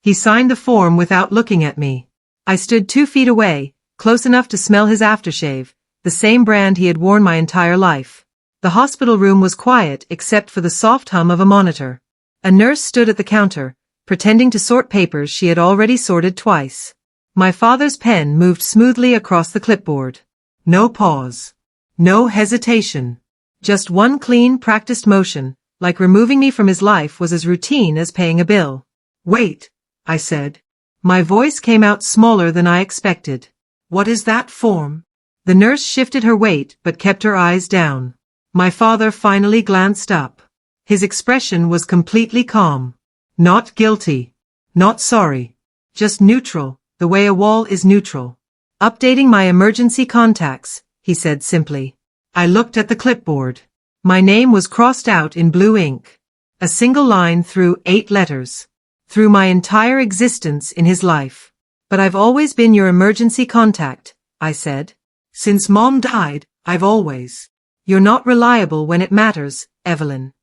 He signed the form without looking at me. I stood 2 feet away, close enough to smell his aftershave, the same brand he had worn my entire life. The hospital room was quiet except for the soft hum of a monitor. A nurse stood at the counter, pretending to sort papers she had already sorted twice. My father's pen moved smoothly across the clipboard. No pause. No hesitation. Just one clean, practiced motion, like removing me from his life was as routine as paying a bill. "Wait," I said. My voice came out smaller than I expected. "What is that form?" The nurse shifted her weight but kept her eyes down. My father finally glanced up. His expression was completely calm. Not guilty. Not sorry. Just neutral, the way a wall is neutral. "Updating my emergency contacts," he said simply. I looked at the clipboard. My name was crossed out in blue ink. A single line through 8 letters. Through my entire existence in his life. "But I've always been your emergency contact," I said. "Since Mom died, I've always." "You're not reliable when it matters, Evelyn."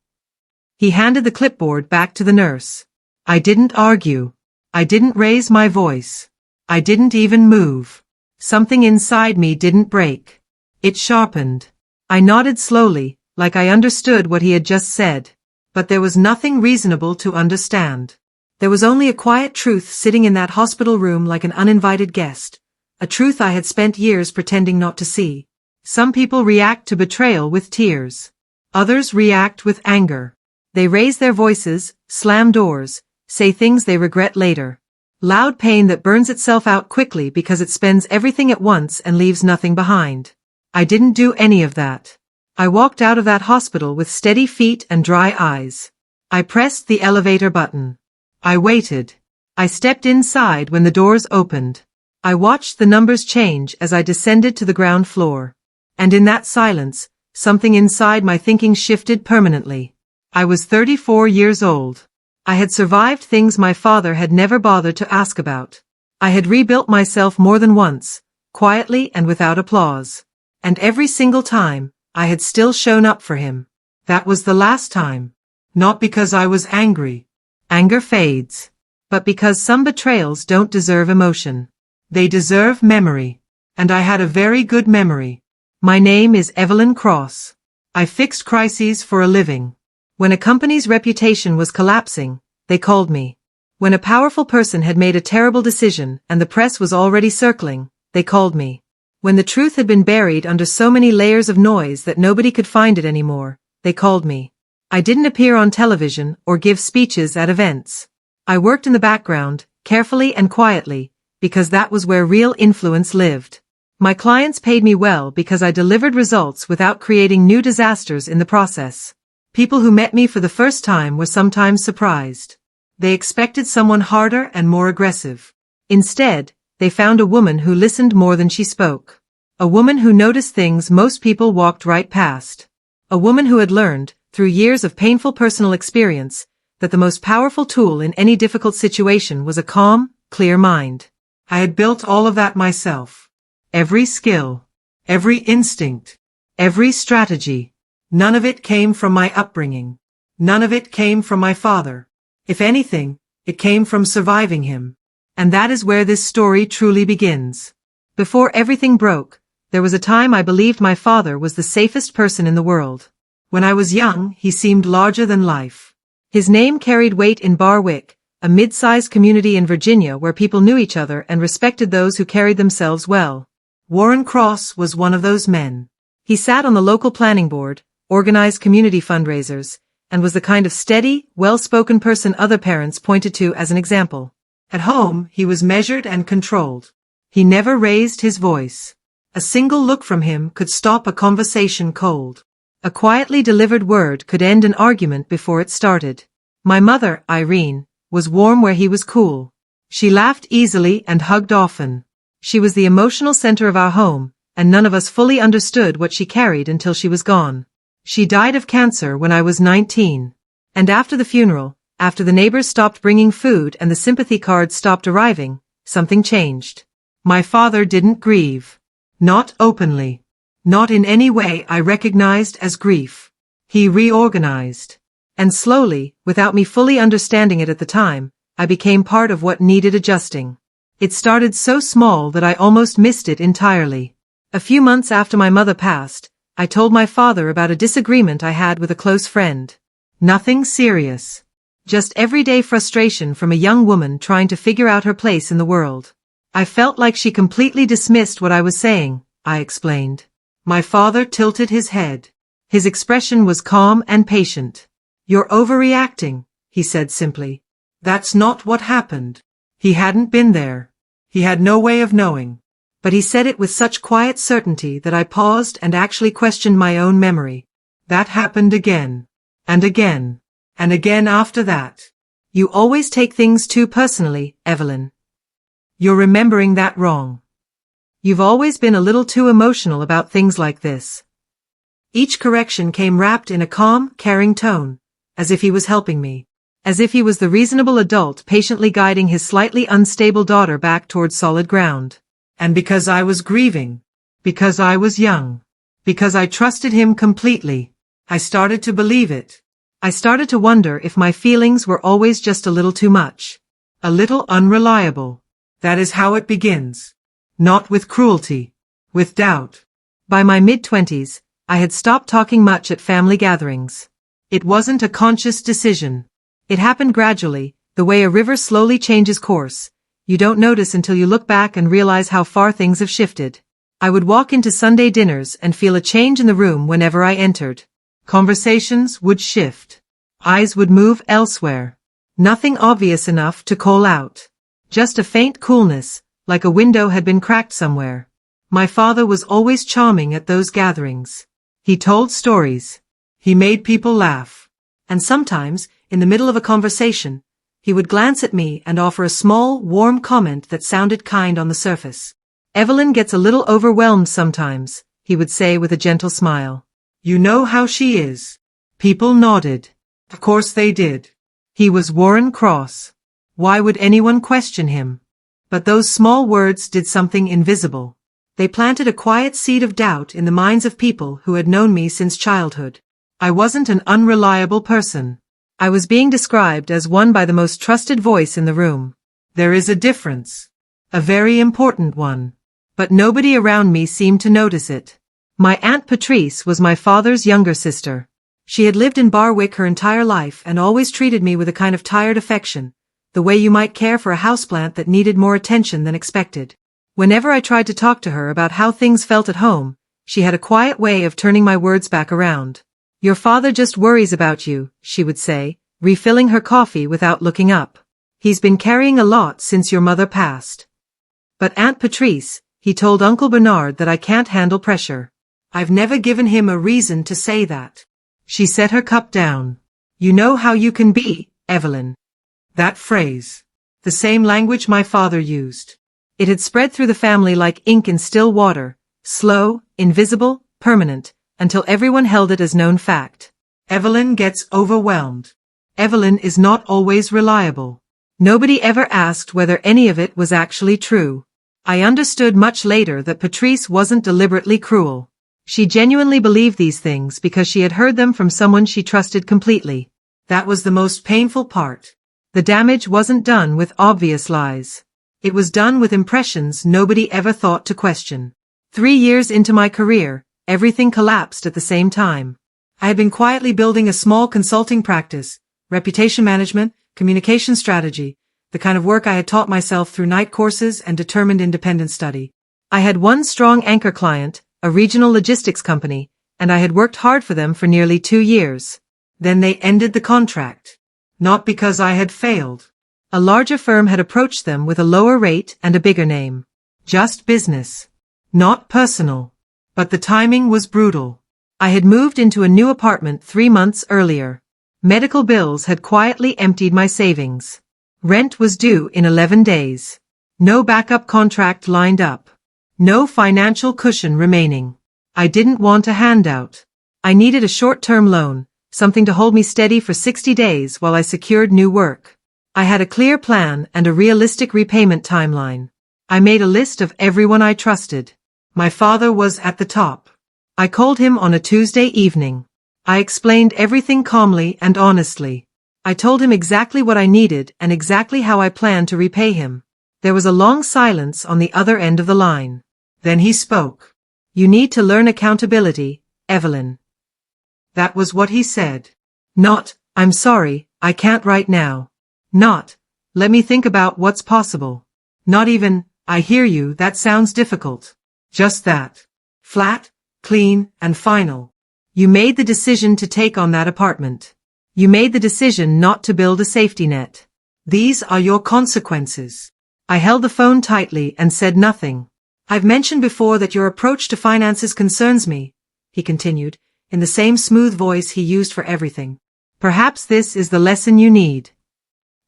He handed the clipboard back to the nurse. I didn't argue. I didn't raise my voice. I didn't even move. Something inside me didn't break. It sharpened. I nodded slowly, like I understood what he had just said. But there was nothing reasonable to understand. There was only a quiet truth sitting in that hospital room like an uninvited guest. A truth I had spent years pretending not to see. Some people react to betrayal with tears. Others react with anger. They raise their voices, slam doors, say things they regret later. Loud pain that burns itself out quickly because it spends everything at once and leaves nothing behind. I didn't do any of that. I walked out of that hospital with steady feet and dry eyes. I pressed the elevator button. I waited. I stepped inside when the doors opened. I watched the numbers change as I descended to the ground floor. And in that silence, something inside my thinking shifted permanently. I was 34 years old. I had survived things my father had never bothered to ask about. I had rebuilt myself more than once, quietly and without applause. And every single time, I had still shown up for him. That was the last time. Not because I was angry. Anger fades. But because some betrayals don't deserve emotion. They deserve memory. And I had a very good memory. My name is Evelyn Cross. I fixed crises for a living. When a company's reputation was collapsing, they called me. When a powerful person had made a terrible decision and the press was already circling, they called me. When the truth had been buried under so many layers of noise that nobody could find it anymore, they called me. I didn't appear on television or give speeches at events. I worked in the background, carefully and quietly, because that was where real influence lived. My clients paid me well because I delivered results without creating new disasters in the process. People who met me for the first time were sometimes surprised. They expected someone harder and more aggressive. Instead, they found a woman who listened more than she spoke. A woman who noticed things most people walked right past. A woman who had learned, through years of painful personal experience, that the most powerful tool in any difficult situation was a calm, clear mind. I had built all of that myself. Every skill, every instinct, every strategy. None of it came from my upbringing. None of it came from my father. If anything, it came from surviving him. And that is where this story truly begins. Before everything broke, there was a time I believed my father was the safest person in the world. When I was young, he seemed larger than life. His name carried weight in Barwick, a mid-sized community in Virginia where people knew each other and respected those who carried themselves well. Warren Cross was one of those men. He sat on the local planning board, organized community fundraisers, and was the kind of steady, well-spoken person other parents pointed to as an example. At home, he was measured and controlled. He never raised his voice. A single look from him could stop a conversation cold. A quietly delivered word could end an argument before it started. My mother, Irene, was warm where he was cool. She laughed easily and hugged often. She was the emotional center of our home, and none of us fully understood what she carried until she was gone. She died of cancer when I was 19. And after the funeral, after the neighbors stopped bringing food and the sympathy cards stopped arriving, something changed. My father didn't grieve. Not openly. Not in any way I recognized as grief. He reorganized. And slowly, without me fully understanding it at the time, I became part of what needed adjusting. It started so small that I almost missed it entirely. A few months after my mother passed, I told my father about a disagreement I had with a close friend. Nothing serious. Just everyday frustration from a young woman trying to figure out her place in the world. I felt like she completely dismissed what I was saying, I explained. My father tilted his head. His expression was calm and patient. "You're overreacting," he said simply. "That's not what happened." He hadn't been there. He had no way of knowing. But he said it with such quiet certainty that I paused and actually questioned my own memory. That happened again. And again. And again after that. "You always take things too personally, Evelyn. You're remembering that wrong. You've always been a little too emotional about things like this." Each correction came wrapped in a calm, caring tone, as if he was helping me. As if he was the reasonable adult patiently guiding his slightly unstable daughter back toward solid ground. And because I was grieving, because I was young, because I trusted him completely, I started to believe it. I started to wonder if my feelings were always just a little too much. A little unreliable. That is how it begins. Not with cruelty. With doubt. By my mid-20s, I had stopped talking much at family gatherings. It wasn't a conscious decision. It happened gradually, the way a river slowly changes course. You don't notice until you look back and realize how far things have shifted. I would walk into Sunday dinners and feel a change in the room whenever I entered. Conversations would shift. Eyes would move elsewhere. Nothing obvious enough to call out. Just a faint coolness, like a window had been cracked somewhere. My father was always charming at those gatherings. He told stories. He made people laugh. And sometimes, in the middle of a conversation, he would glance at me and offer a small, warm comment that sounded kind on the surface. "Evelyn gets a little overwhelmed sometimes," he would say with a gentle smile. "You know how she is." People nodded. Of course they did. He was Warren Cross. Why would anyone question him? But those small words did something invisible. They planted a quiet seed of doubt in the minds of people who had known me since childhood. I wasn't an unreliable person. I was being described as one by the most trusted voice in the room. There is a difference. A very important one. But nobody around me seemed to notice it. My Aunt Patrice was my father's younger sister. She had lived in Barwick her entire life and always treated me with a kind of tired affection, the way you might care for a houseplant that needed more attention than expected. Whenever I tried to talk to her about how things felt at home, she had a quiet way of turning my words back around. "Your father just worries about you," she would say, refilling her coffee without looking up. "He's been carrying a lot since your mother passed." "But Aunt Patrice," he told Uncle Bernard, "that I can't handle pressure." "I've never given him a reason to say that." She set her cup down. "You know how you can be, Evelyn." That phrase. The same language my father used. It had spread through the family like ink in still water, slow, invisible, permanent, until everyone held it as known fact. Evelyn gets overwhelmed. Evelyn is not always reliable. Nobody ever asked whether any of it was actually true. I understood much later that Patrice wasn't deliberately cruel. She genuinely believed these things because she had heard them from someone she trusted completely. That was the most painful part. The damage wasn't done with obvious lies. It was done with impressions nobody ever thought to question. 3 years into my career, everything collapsed at the same time. I had been quietly building a small consulting practice, reputation management, communication strategy, the kind of work I had taught myself through night courses and determined independent study. I had one strong anchor client, a regional logistics company, and I had worked hard for them for nearly 2 years. Then they ended the contract. Not because I had failed. A larger firm had approached them with a lower rate and a bigger name. Just business. Not personal. But the timing was brutal. I had moved into a new apartment 3 months earlier. Medical bills had quietly emptied my savings. Rent was due in 11 days. No backup contract lined up. No financial cushion remaining. I didn't want a handout. I needed a short-term loan, something to hold me steady for 60 days while I secured new work. I had a clear plan and a realistic repayment timeline. I made a list of everyone I trusted. My father was at the top. I called him on a Tuesday evening. I explained everything calmly and honestly. I told him exactly what I needed and exactly how I planned to repay him. There was a long silence on the other end of the line. Then he spoke. "You need to learn accountability, Evelyn." That was what he said. Not, "I'm sorry, I can't right now." Not, "Let me think about what's possible." Not even, "I hear you, that sounds difficult." Just that. Flat, clean, and final. You made the decision to take on that apartment. You made the decision not to build a safety net. These are your consequences. I held the phone tightly and said nothing. "I've mentioned before that your approach to finances concerns me," he continued, in the same smooth voice he used for everything. "Perhaps this is the lesson you need."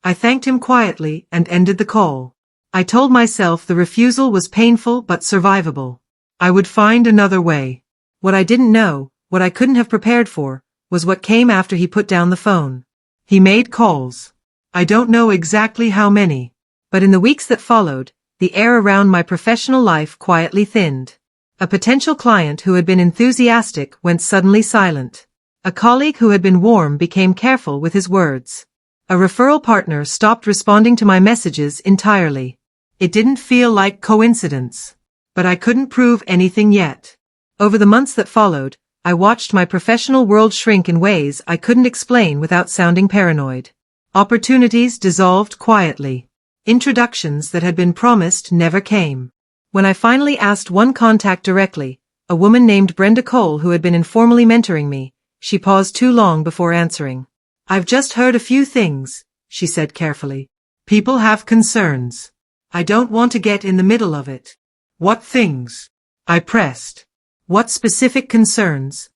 I thanked him quietly and ended the call. I told myself the refusal was painful but survivable. I would find another way. What I didn't know, what I couldn't have prepared for, was what came after he put down the phone. He made calls. I don't know exactly how many. But in the weeks that followed, the air around my professional life quietly thinned. A potential client who had been enthusiastic went suddenly silent. A colleague who had been warm became careful with his words. A referral partner stopped responding to my messages entirely. It didn't feel like coincidence. But I couldn't prove anything yet. Over the months that followed, I watched my professional world shrink in ways I couldn't explain without sounding paranoid. Opportunities dissolved quietly. Introductions that had been promised never came. When I finally asked one contact directly, a woman named Brenda Cole who had been informally mentoring me, she paused too long before answering. "I've just heard a few things," she said carefully. "People have concerns. I don't want to get in the middle of it." "What things?" I pressed. "What specific concerns?"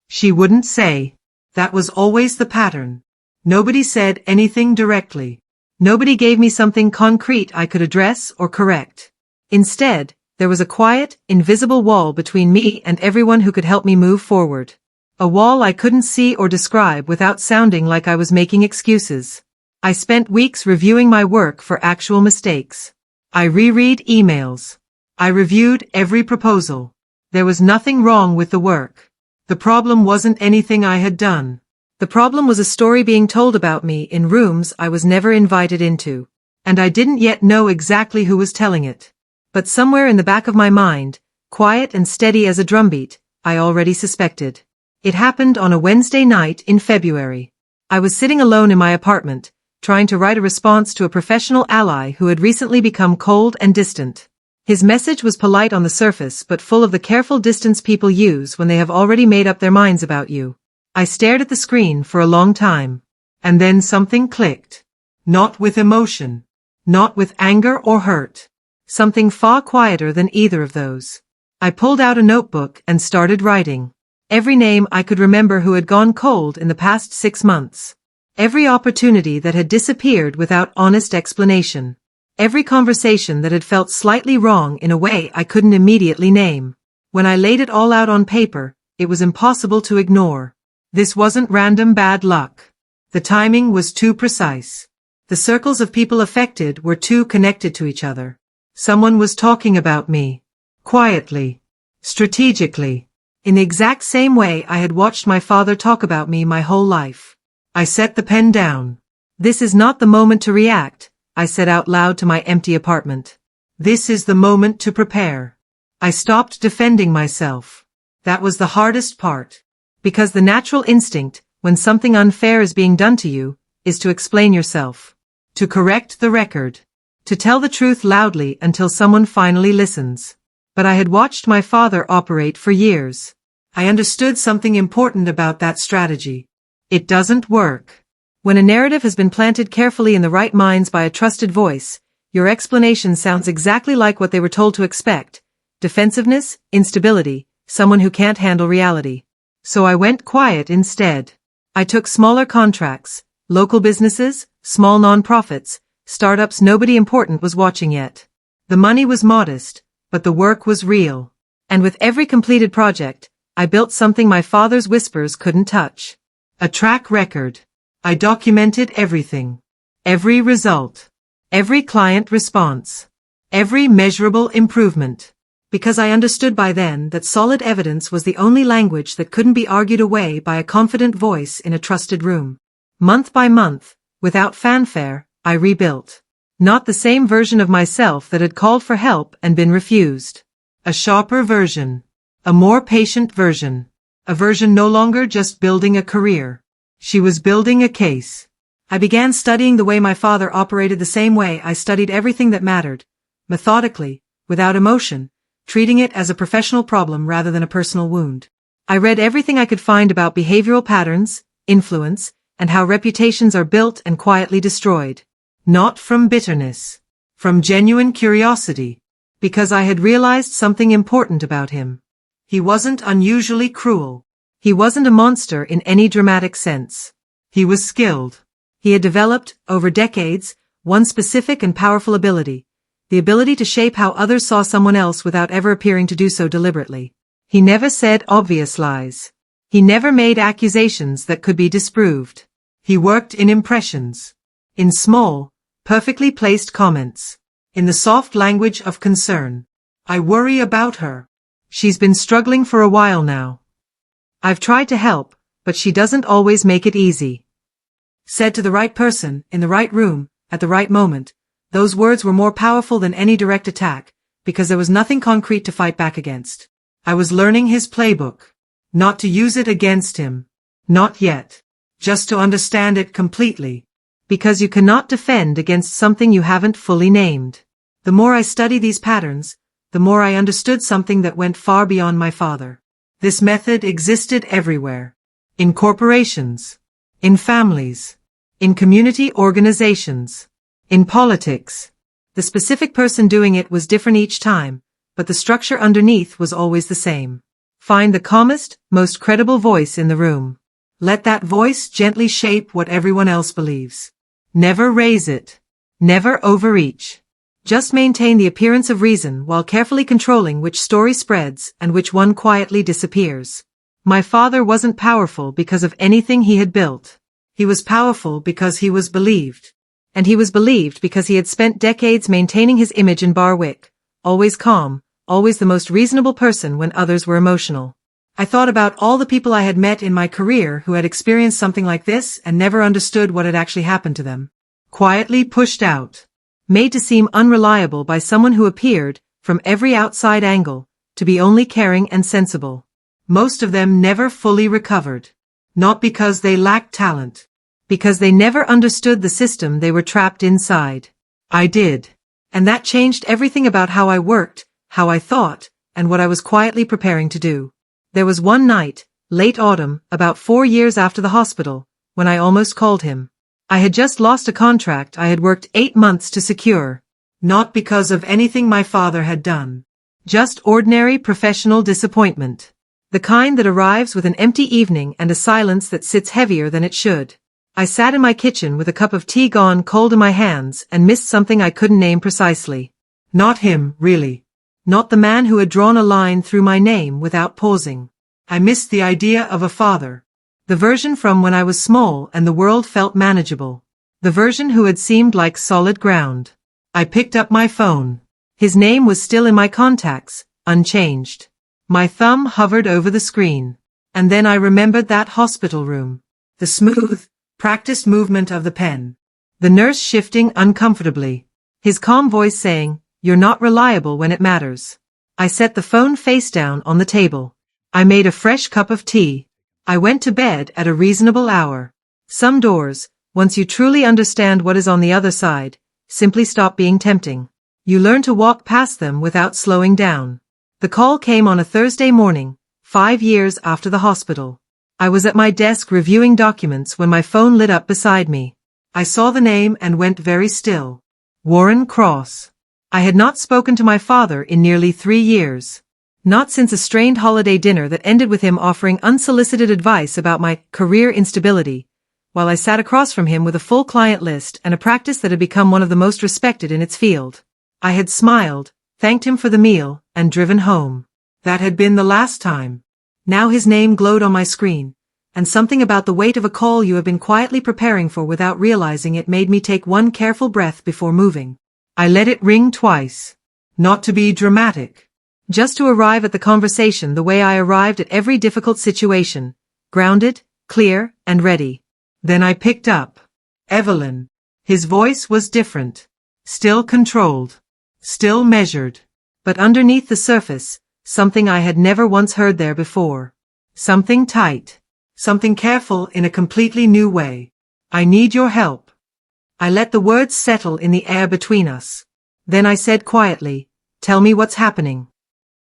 She wouldn't say. That was always the pattern. Nobody said anything directly. Nobody gave me something concrete I could address or correct. Instead, there was a quiet, invisible wall between me and everyone who could help me move forward. A wall I couldn't see or describe without sounding like I was making excuses. I spent weeks reviewing my work for actual mistakes. I reread emails. I reviewed every proposal. There was nothing wrong with the work. The problem wasn't anything I had done. The problem was a story being told about me in rooms I was never invited into. And I didn't yet know exactly who was telling it. But somewhere in the back of my mind, quiet and steady as a drumbeat, I already suspected. It happened on a Wednesday night in February. I was sitting alone in my apartment, trying to write a response to a professional ally who had recently become cold and distant. His message was polite on the surface but full of the careful distance people use when they have already made up their minds about you. I stared at the screen for a long time. And then something clicked. Not with emotion. Not with anger or hurt. Something far quieter than either of those. I pulled out a notebook and started writing. Every name I could remember who had gone cold in the past 6 months. Every opportunity that had disappeared without honest explanation. Every conversation that had felt slightly wrong in a way I couldn't immediately name. When I laid it all out on paper, it was impossible to ignore. This wasn't random bad luck. The timing was too precise. The circles of people affected were too connected to each other. Someone was talking about me. Quietly. Strategically. In the exact same way I had watched my father talk about me my whole life. I set the pen down. "This is not the moment to react," I said out loud to my empty apartment. "This is the moment to prepare." I stopped defending myself. That was the hardest part. Because the natural instinct, when something unfair is being done to you, is to explain yourself. To correct the record. To tell the truth loudly until someone finally listens. But I had watched my father operate for years. I understood something important about that strategy. It doesn't work. When a narrative has been planted carefully in the right minds by a trusted voice, your explanation sounds exactly like what they were told to expect. Defensiveness, instability, someone who can't handle reality. So I went quiet instead. I took smaller contracts, local businesses, small nonprofits, startups nobody important was watching yet. The money was modest, but the work was real. And with every completed project, I built something my father's whispers couldn't touch. A track record. I documented everything. Every result. Every client response. Every measurable improvement. Because I understood by then that solid evidence was the only language that couldn't be argued away by a confident voice in a trusted room. Month by month, without fanfare, I rebuilt. Not the same version of myself that had called for help and been refused. A sharper version. A more patient version. A version no longer just building a career. She was building a case. I began studying the way my father operated, the same way I studied everything that mattered. Methodically, without emotion, treating it as a professional problem rather than a personal wound. I read everything I could find about behavioral patterns, influence, and how reputations are built and quietly destroyed. Not from bitterness. From genuine curiosity. Because I had realized something important about him. He wasn't unusually cruel. He wasn't a monster in any dramatic sense. He was skilled. He had developed, over decades, one specific and powerful ability. The ability to shape how others saw someone else without ever appearing to do so deliberately. He never said obvious lies. He never made accusations that could be disproved. He worked in impressions. In small, perfectly placed comments. In the soft language of concern. I worry about her. She's been struggling for a while now. I've tried to help, but she doesn't always make it easy. Said to the right person, in the right room, at the right moment, those words were more powerful than any direct attack, because there was nothing concrete to fight back against. I was learning his playbook. Not to use it against him. Not yet. Just to understand it completely. Because you cannot defend against something you haven't fully named. The more I studied these patterns, the more I understood something that went far beyond my father. This method existed everywhere. In corporations. In families. In community organizations. In politics. The specific person doing it was different each time, but the structure underneath was always the same. Find the calmest, most credible voice in the room. Let that voice gently shape what everyone else believes. Never raise it. Never overreach. Just maintain the appearance of reason while carefully controlling which story spreads and which one quietly disappears. My father wasn't powerful because of anything he had built. He was powerful because he was believed. And he was believed because he had spent decades maintaining his image in Barwick, always calm, always the most reasonable person when others were emotional. I thought about all the people I had met in my career who had experienced something like this and never understood what had actually happened to them. Quietly pushed out. Made to seem unreliable by someone who appeared, from every outside angle, to be only caring and sensible. Most of them never fully recovered. Not because they lacked talent. Because they never understood the system they were trapped inside. I did. And that changed everything about how I worked, how I thought, and what I was quietly preparing to do. There was one night, late autumn, about 4 years after the hospital, when I almost called him. I had just lost a contract I had worked 8 months to secure. Not because of anything my father had done. Just ordinary professional disappointment. The kind that arrives with an empty evening and a silence that sits heavier than it should. I sat in my kitchen with a cup of tea gone cold in my hands and missed something I couldn't name precisely. Not him, really. Not the man who had drawn a line through my name without pausing. I missed the idea of a father. The version from when I was small and the world felt manageable. The version who had seemed like solid ground. I picked up my phone. His name was still in my contacts, unchanged. My thumb hovered over the screen. And then I remembered that hospital room. The smooth, practiced movement of the pen. The nurse shifting uncomfortably. His calm voice saying, "You're not reliable when it matters." I set the phone face down on the table. I made a fresh cup of tea. I went to bed at a reasonable hour. Some doors, once you truly understand what is on the other side, simply stop being tempting. You learn to walk past them without slowing down. The call came on a Thursday morning, 5 years after the hospital. I was at my desk reviewing documents when my phone lit up beside me. I saw the name and went very still. Warren Cross. I had not spoken to my father in nearly 3 years. Not since a strained holiday dinner that ended with him offering unsolicited advice about my career instability, while I sat across from him with a full client list and a practice that had become one of the most respected in its field. I had smiled, thanked him for the meal, and driven home. That had been the last time. Now his name glowed on my screen, and something about the weight of a call you have been quietly preparing for without realizing it made me take one careful breath before moving. I let it ring twice. Not to be dramatic. Just to arrive at the conversation the way I arrived at every difficult situation. Grounded, clear, and ready. Then I picked up. Evelyn. His voice was different. Still controlled. Still measured. But underneath the surface, something I had never once heard there before. Something tight. Something careful in a completely new way. I need your help. I let the words settle in the air between us. Then I said quietly, "Tell me what's happening."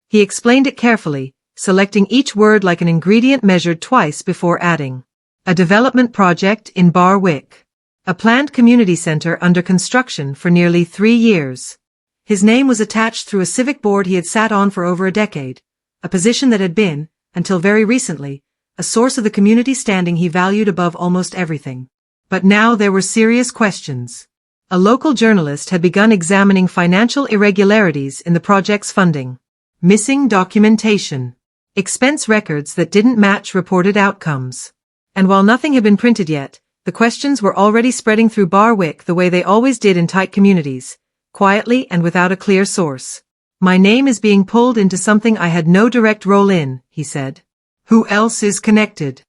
He explained it carefully, selecting each word like an ingredient measured twice before adding. A development project in Barwick. A planned community center under construction for nearly 3 years. His name was attached through a civic board he had sat on for over a decade, a position that had been, until very recently, a source of the community standing he valued above almost everything. But now there were serious questions. A local journalist had begun examining financial irregularities in the project's funding. Missing documentation. Expense records that didn't match reported outcomes. And while nothing had been printed yet, the questions were already spreading through Barwick the way they always did in tight communities, quietly and without a clear source. "My name is being pulled into something I had no direct role in," he said. "Who else is connected?"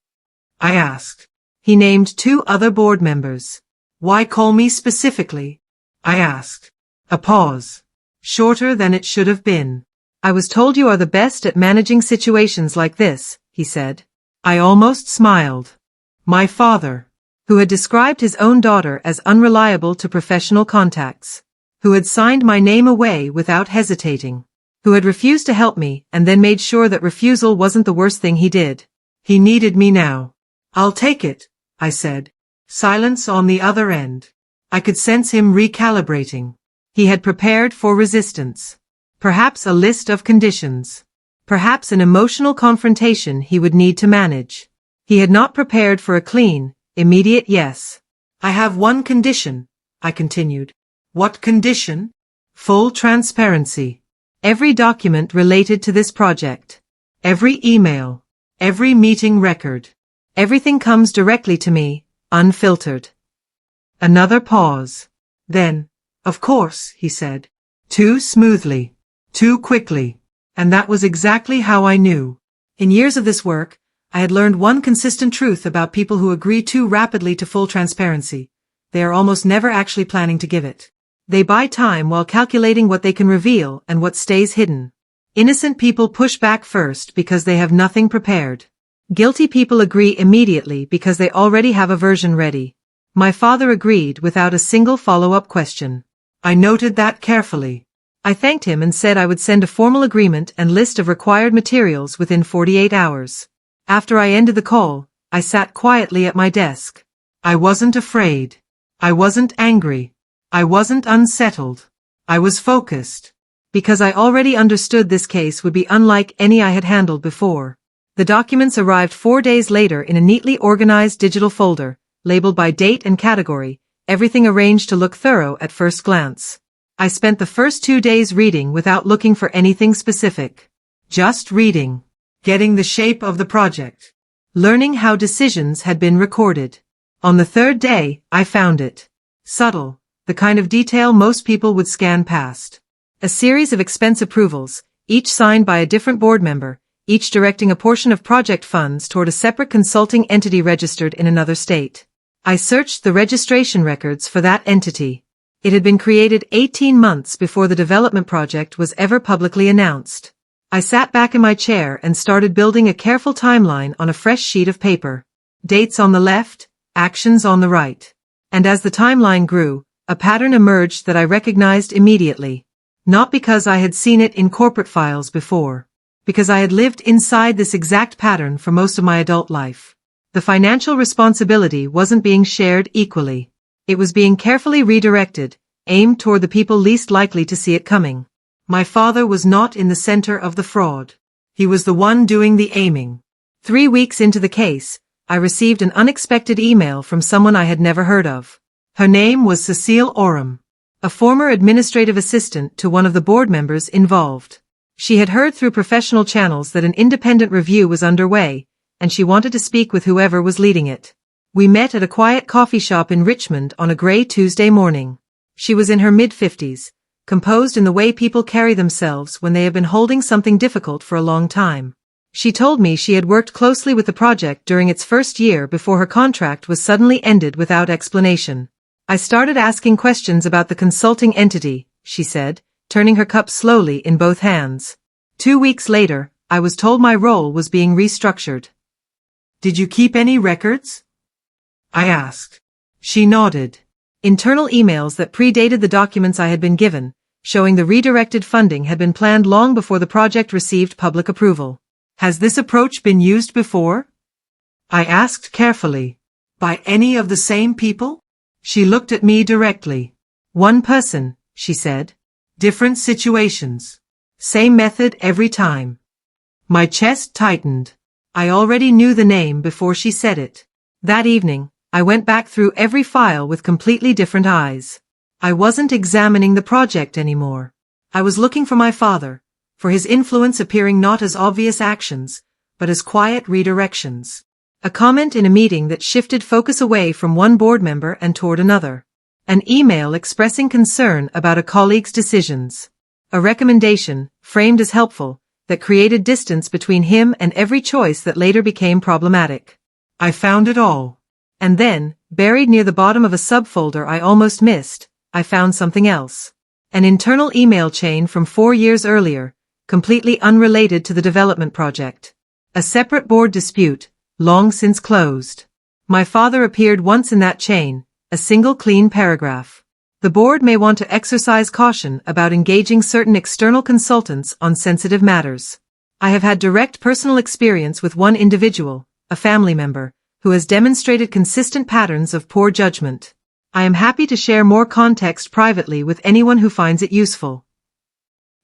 I asked. He named 2 other board members. "Why call me specifically?" I asked. A pause. Shorter than it should have been. "I was told you are the best at managing situations like this," he said. I almost smiled. My father, who had described his own daughter as unreliable to professional contacts, who had signed my name away without hesitating, who had refused to help me and then made sure that refusal wasn't the worst thing he did. He needed me now. "I'll take it," I said. Silence on the other end. I could sense him recalibrating. He had prepared for resistance. Perhaps a list of conditions. Perhaps an emotional confrontation he would need to manage. He had not prepared for a clean, immediate yes. "I have one condition," I continued. "What condition?" "Full transparency. Every document related to this project. Every email. Every meeting record. Everything comes directly to me, unfiltered." Another pause. Then, "Of course," he said. Too smoothly. Too quickly. And that was exactly how I knew. In years of this work, I had learned one consistent truth about people who agree too rapidly to full transparency. They are almost never actually planning to give it. They buy time while calculating what they can reveal and what stays hidden. Innocent people push back first because they have nothing prepared. Guilty people agree immediately because they already have a version ready. My father agreed without a single follow-up question. I noted that carefully. I thanked him and said I would send a formal agreement and list of required materials within 48 hours. After I ended the call, I sat quietly at my desk. I wasn't afraid. I wasn't angry. I wasn't unsettled. I was focused. Because I already understood this case would be unlike any I had handled before. The documents arrived 4 days later in a neatly organized digital folder, labeled by date and category, everything arranged to look thorough at first glance. I spent the first 2 days reading without looking for anything specific. Just reading. Getting the shape of the project. Learning how decisions had been recorded. On the 3rd day, I found it. Subtle, the kind of detail most people would scan past. A series of expense approvals, each signed by a different board member, each directing a portion of project funds toward a separate consulting entity registered in another state. I searched the registration records for that entity. It had been created 18 months before the development project was ever publicly announced. I sat back in my chair and started building a careful timeline on a fresh sheet of paper. Dates on the left, actions on the right. And as the timeline grew, a pattern emerged that I recognized immediately. Not because I had seen it in corporate files before. Because I had lived inside this exact pattern for most of my adult life. The financial responsibility wasn't being shared equally. It was being carefully redirected, aimed toward the people least likely to see it coming. My father was not in the center of the fraud. He was the one doing the aiming. 3 weeks into the case, I received an unexpected email from someone I had never heard of. Her name was Cecile Oram, a former administrative assistant to one of the board members involved. She had heard through professional channels that an independent review was underway, and she wanted to speak with whoever was leading it. We met at a quiet coffee shop in Richmond on a gray Tuesday morning. She was in her mid-50s, composed in the way people carry themselves when they have been holding something difficult for a long time. She told me she had worked closely with the project during its first year before her contract was suddenly ended without explanation. I started asking questions about the consulting entity, she said, turning her cup slowly in both hands. 2 weeks later, I was told my role was being restructured. Did you keep any records? I asked. She nodded. Internal emails that predated the documents I had been given, showing the redirected funding had been planned long before the project received public approval. Has this approach been used before? I asked carefully. By any of the same people? She looked at me directly. One person, she said. Different situations. Same method every time. My chest tightened. I already knew the name before she said it. That evening, I went back through every file with completely different eyes. I wasn't examining the project anymore. I was looking for my father, for his influence appearing not as obvious actions, but as quiet redirections. A comment in a meeting that shifted focus away from one board member and toward another. An email expressing concern about a colleague's decisions. A recommendation, framed as helpful, that created distance between him and every choice that later became problematic. I found it all. And then, buried near the bottom of a subfolder I almost missed, I found something else. An internal email chain from 4 years earlier, completely unrelated to the development project. A separate board dispute, long since closed. My father appeared once in that chain, a single clean paragraph. The board may want to exercise caution about engaging certain external consultants on sensitive matters. I have had direct personal experience with one individual, a family member, who has demonstrated consistent patterns of poor judgment. I am happy to share more context privately with anyone who finds it useful.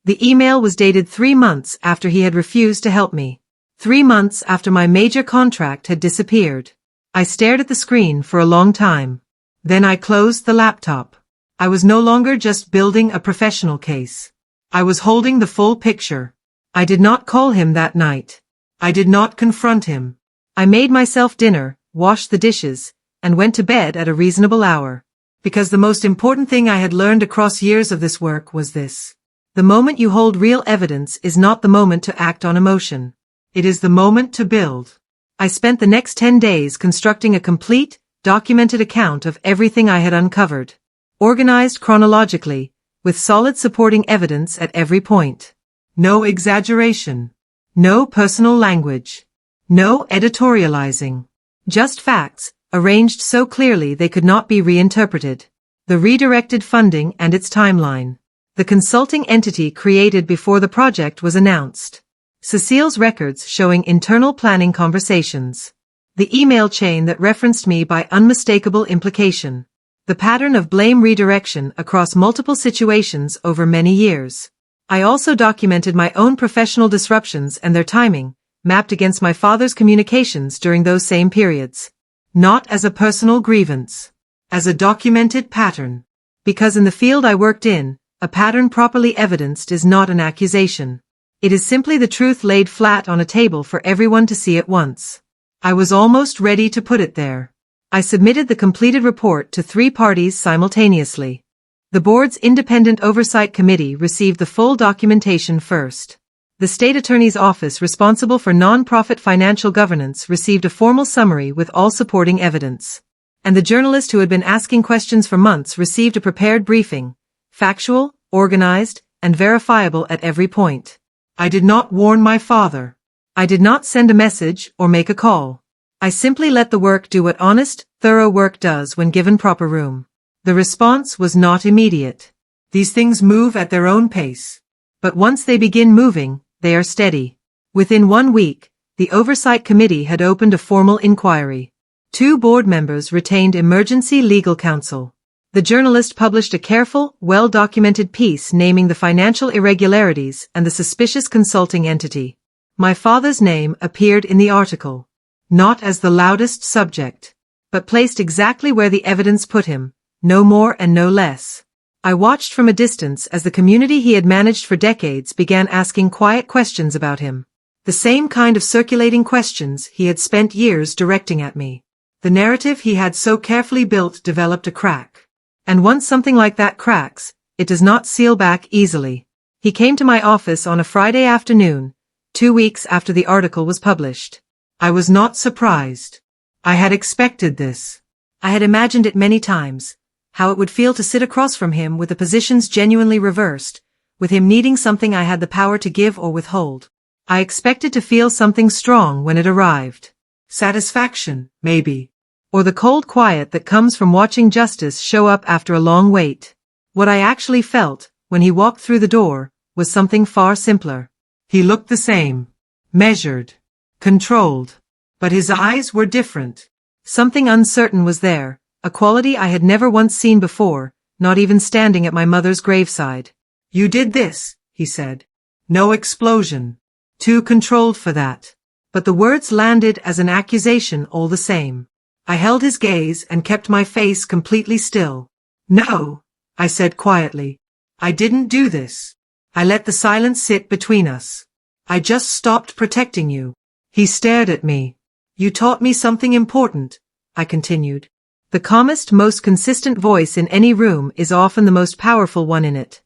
The email was dated 3 months after he had refused to help me. 3 months after my major contract had disappeared. I stared at the screen for a long time. Then I closed the laptop. I was no longer just building a professional case. I was holding the full picture. I did not call him that night. I did not confront him. I made myself dinner, washed the dishes, and went to bed at a reasonable hour. Because the most important thing I had learned across years of this work was this. The moment you hold real evidence is not the moment to act on emotion. It is the moment to build. I spent the next 10 days constructing a complete, documented account of everything I had uncovered. Organized chronologically, with solid supporting evidence at every point. No exaggeration. No personal language. No editorializing. Just facts, arranged so clearly they could not be reinterpreted. The redirected funding and its timeline. The consulting entity created before the project was announced. Cecile's records showing internal planning conversations. The email chain that referenced me by unmistakable implication. The pattern of blame redirection across multiple situations over many years. I also documented my own professional disruptions and their timing, mapped against my father's communications during those same periods. Not as a personal grievance. As a documented pattern. Because in the field I worked in, a pattern properly evidenced is not an accusation. It is simply the truth laid flat on a table for everyone to see at once. I was almost ready to put it there. I submitted the completed report to 3 parties simultaneously. The board's independent oversight committee received the full documentation first. The state attorney's office responsible for non-profit financial governance received a formal summary with all supporting evidence. And the journalist who had been asking questions for months received a prepared briefing, factual, organized, and verifiable at every point. I did not warn my father. I did not send a message or make a call. I simply let the work do what honest, thorough work does when given proper room. The response was not immediate. These things move at their own pace. But once they begin moving, they are steady. Within 1 week, the Oversight Committee had opened a formal inquiry. 2 board members retained emergency legal counsel. The journalist published a careful, well-documented piece naming the financial irregularities and the suspicious consulting entity. My father's name appeared in the article. Not as the loudest subject, but placed exactly where the evidence put him, no more and no less. I watched from a distance as the community he had managed for decades began asking quiet questions about him. The same kind of circulating questions he had spent years directing at me. The narrative he had so carefully built developed a crack. And once something like that cracks, it does not seal back easily. He came to my office on a Friday afternoon, 2 weeks after the article was published. I was not surprised. I had expected this. I had imagined it many times, how it would feel to sit across from him with the positions genuinely reversed, with him needing something I had the power to give or withhold. I expected to feel something strong when it arrived. Satisfaction, maybe. Or the cold quiet that comes from watching justice show up after a long wait. What I actually felt, when he walked through the door, was something far simpler. He looked the same. Measured. Controlled. But his eyes were different. Something uncertain was there, a quality I had never once seen before, not even standing at my mother's graveside. You did this, he said. No explosion. Too controlled for that. But the words landed as an accusation all the same. I held his gaze and kept my face completely still. No, I said quietly. I didn't do this. I let the silence sit between us. I just stopped protecting you. He stared at me. You taught me something important, I continued. The calmest, most consistent voice in any room is often the most powerful one in it.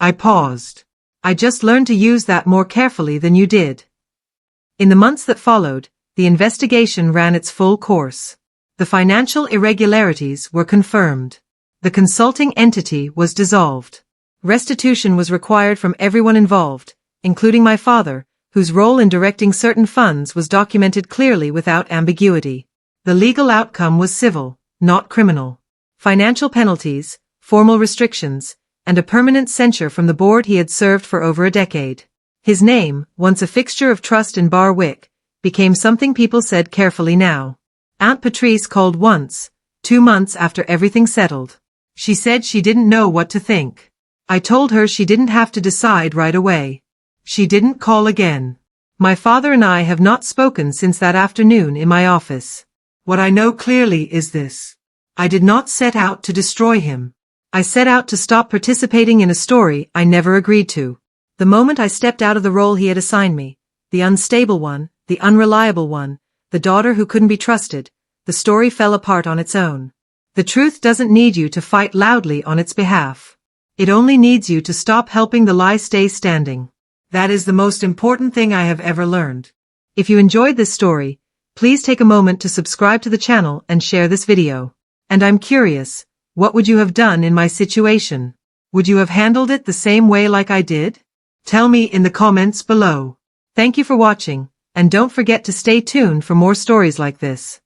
I paused. I just learned to use that more carefully than you did. In the months that followed, the investigation ran its full course. The financial irregularities were confirmed. The consulting entity was dissolved. Restitution was required from everyone involved, including my father, whose role in directing certain funds was documented clearly without ambiguity. The legal outcome was civil, not criminal. Financial penalties, formal restrictions, and a permanent censure from the board he had served for over a decade. His name, once a fixture of trust in Barwick, became something people said carefully now. Aunt Patrice called once, 2 months after everything settled. She said she didn't know what to think. I told her she didn't have to decide right away. She didn't call again. My father and I have not spoken since that afternoon in my office. What I know clearly is this. I did not set out to destroy him. I set out to stop participating in a story I never agreed to. The moment I stepped out of the role he had assigned me, the unstable one, the unreliable one, the daughter who couldn't be trusted, the story fell apart on its own. The truth doesn't need you to fight loudly on its behalf. It only needs you to stop helping the lie stay standing. That is the most important thing I have ever learned. If you enjoyed this story, please take a moment to subscribe to the channel and share this video. And I'm curious, what would you have done in my situation? Would you have handled it the same way like I did? Tell me in the comments below. Thank you for watching, and don't forget to stay tuned for more stories like this.